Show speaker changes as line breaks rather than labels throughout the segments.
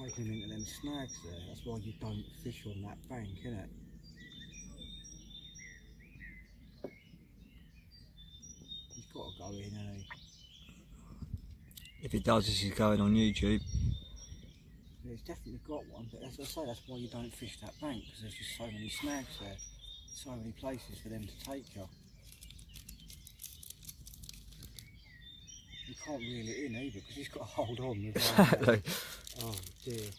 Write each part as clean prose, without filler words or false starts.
taking them into them snags there. That's why you don't fish on that bank, innit? He's got to go in, hasn't he?
If it does, this is going on YouTube.
Yeah, he's definitely got one, but as I say, that's why you don't fish that bank, because there's just so many snags there. So many places for them to take you. You can't reel it in either, because he's got to hold on with one hand.
Exactly.
Oh dear.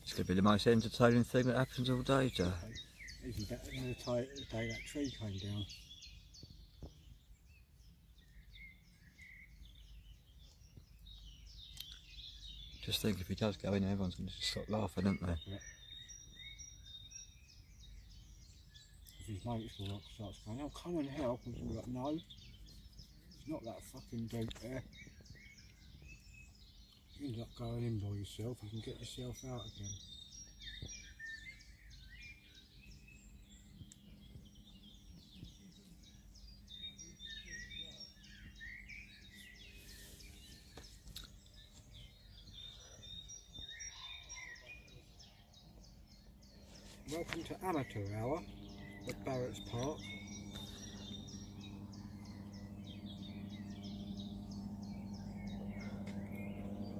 It's going to be the most entertaining thing that happens all day, Joe.
Even better than the day that tree came down.
Just think if he does go in, everyone's going to just stop laughing, aren't they?
Yeah. If his mates will start going, oh come and help, and she'll be like, no, it's not that fucking deep there. You end up going in by yourself, you can get yourself out again. Welcome to Amateur Hour at Barrett's Park.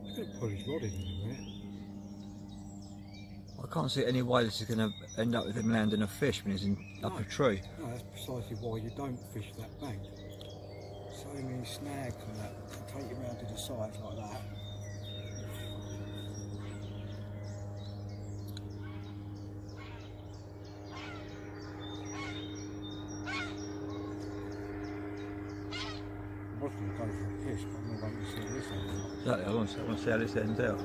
He's going to pull his rod in a minute.
I can't see any way this is going to end up with him landing a fish when he's in up a tree.
No, that's precisely why you don't fish that bank. So many snags and that, take you round to the sides like that. I was going to go for a piss, but I'm going to wait and see this end.
Exactly, I want to see how this ends out.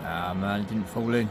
Ah man, it didn't fall in.